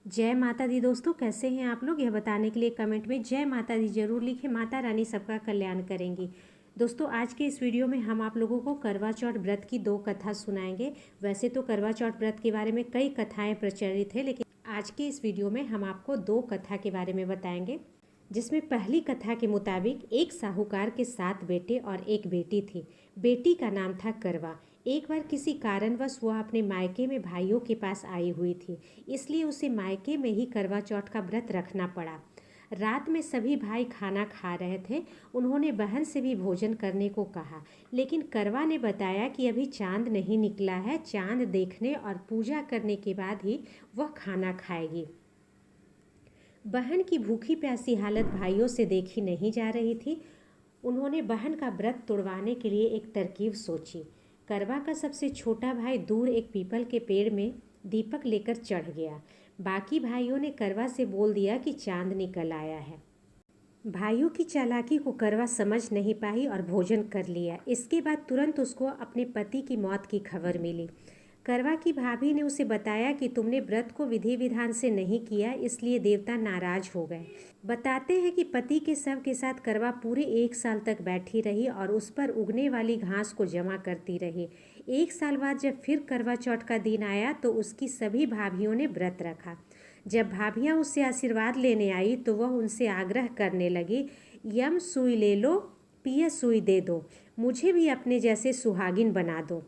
जय माता दी दोस्तों, कैसे हैं आप लोग? यह बताने के लिए कमेंट में जय माता दी जरूर लिखें। माता रानी सबका कल्याण करेंगी। दोस्तों, आज के इस वीडियो में हम आप लोगों को करवा चौथ व्रत की 2 कथा सुनाएंगे। वैसे तो करवा चौथ व्रत के बारे में कई कथाएं प्रचलित है, लेकिन आज के इस वीडियो में हम आपको 2 कथा के बारे में बताएंगे। जिसमें पहली कथा के मुताबिक एक साहूकार के 7 बेटे और एक बेटी थी। बेटी का नाम था करवा। एक बार किसी कारणवश वह अपने मायके में भाइयों के पास आई हुई थी, इसलिए उसे मायके में ही करवा चौथ का व्रत रखना पड़ा। रात में सभी भाई खाना खा रहे थे। उन्होंने बहन से भी भोजन करने को कहा, लेकिन करवा ने बताया कि अभी चांद नहीं निकला है। चांद देखने और पूजा करने के बाद ही वह खाना खाएगी। बहन की भूखी प्यासी हालत भाइयों से देखी नहीं जा रही थी। उन्होंने बहन का व्रत तोड़वाने के लिए एक तरकीब सोची। करवा का सबसे छोटा भाई दूर एक पीपल के पेड़ में दीपक लेकर चढ़ गया। बाकी भाइयों ने करवा से बोल दिया कि चांद निकल आया है। भाइयों की चालाकी को करवा समझ नहीं पाई और भोजन कर लिया। इसके बाद तुरंत उसको अपने पति की मौत की खबर मिली। करवा की भाभी ने उसे बताया कि तुमने व्रत को विधि विधान से नहीं किया, इसलिए देवता नाराज हो गए। बताते हैं कि पति के शव के साथ करवा पूरे 1 साल तक बैठी रही और उस पर उगने वाली घास को जमा करती रही। 1 साल बाद जब फिर करवा चौथ का दिन आया तो उसकी सभी भाभियों ने व्रत रखा। जब भाभियां उससे आशीर्वाद लेने आई तो वह उनसे आग्रह करने लगी, यम सुई ले लो, पिया सुई दे दो, मुझे भी अपने जैसे सुहागिन बना दो।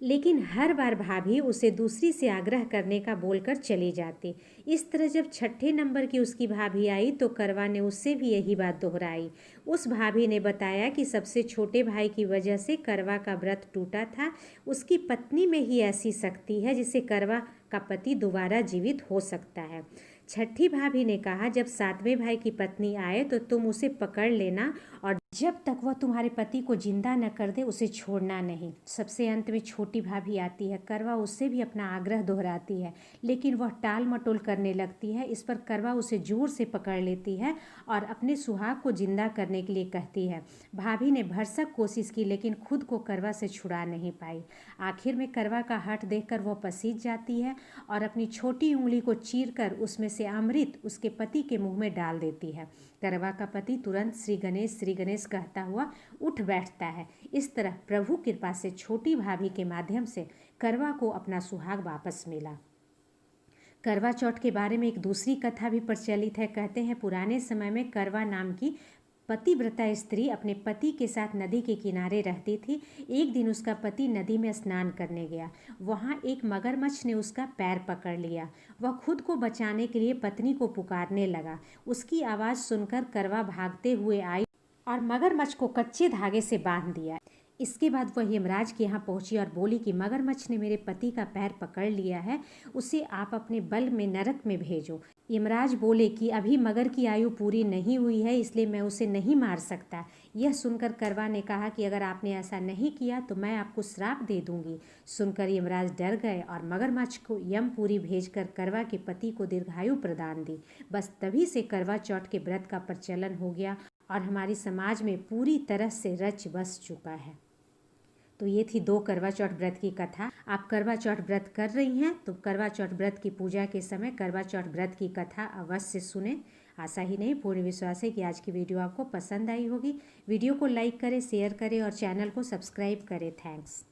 लेकिन हर बार भाभी उसे दूसरी से आग्रह करने का बोलकर चली जाती। इस तरह जब 6ठे नंबर की उसकी भाभी आई तो करवा ने उससे भी यही बात दोहराई। उस भाभी ने बताया कि सबसे छोटे भाई की वजह से करवा का व्रत टूटा था। उसकी पत्नी में ही ऐसी शक्ति है जिससे करवा का पति दोबारा जीवित हो सकता है। 6ठी भाभी ने कहा, जब 7वें भाई की पत्नी आए तो तुम उसे पकड़ लेना और जब तक वह तुम्हारे पति को जिंदा न कर दे उसे छोड़ना नहीं। सबसे अंत में छोटी भाभी आती है। करवा उससे भी अपना आग्रह दोहराती है, लेकिन वह टाल मटोल करने लगती है। इस पर करवा उसे जोर से पकड़ लेती है और अपने सुहाग को जिंदा करने के लिए कहती है। भाभी ने भरसक कोशिश की, लेकिन खुद को करवा से छुड़ा नहीं पाई। आखिर में करवा का हठ देखकर वह पसीज जाती है और अपनी छोटी उंगली को चीरकर उसमें से अमृत उसके पति के मुंह में डाल देती है। करवा का पति तुरंत श्री गणेश कहता हुआ उठ बैठता है। इस तरह प्रभु कृपा से छोटी भाभी के माध्यम से करवा को अपना सुहाग वापस मिला। करवा चौथ के बारे में एक दूसरी कथा भी प्रचलित है। कहते हैं पुराने समय में करवा नाम की पतिव्रता स्त्री अपने पति के साथ नदी के किनारे रहती थी। एक दिन उसका पति नदी में स्नान करने गया। वहाँ एक मगरमच्छ ने उसका पैर पकड़ लिया। वह खुद को बचाने के लिए पत्नी को पुकारने लगा। उसकी आवाज़ सुनकर करवा भागते हुए आई और मगरमच्छ को कच्चे धागे से बांध दिया। इसके बाद वह यमराज के यहाँ पहुंची और बोली कि मगरमच्छ ने मेरे पति का पैर पकड़ लिया है, उसे आप अपने बल में नरक में भेजो। यमराज बोले कि अभी मगर की आयु पूरी नहीं हुई है, इसलिए मैं उसे नहीं मार सकता। यह सुनकर करवा ने कहा कि अगर आपने ऐसा नहीं किया तो मैं आपको श्राप दे दूंगी। सुनकर यमराज डर गए और मगरमच्छ को यमपुरी भेजकर करवा के पति को दीर्घायु प्रदान दी। बस तभी से करवा चौथ के व्रत का प्रचलन हो गया और हमारी समाज में पूरी तरह से रच बस चुका है। तो ये थी 2 करवा चौथ व्रत की कथा। आप करवा चौथ व्रत कर रही हैं तो करवा चौथ व्रत की पूजा के समय करवा चौथ व्रत की कथा अवश्य सुने। आशा ही नहीं, पूर्ण विश्वास है कि आज की वीडियो आपको पसंद आई होगी। वीडियो को लाइक करें, शेयर करें और चैनल को सब्सक्राइब करें। थैंक्स।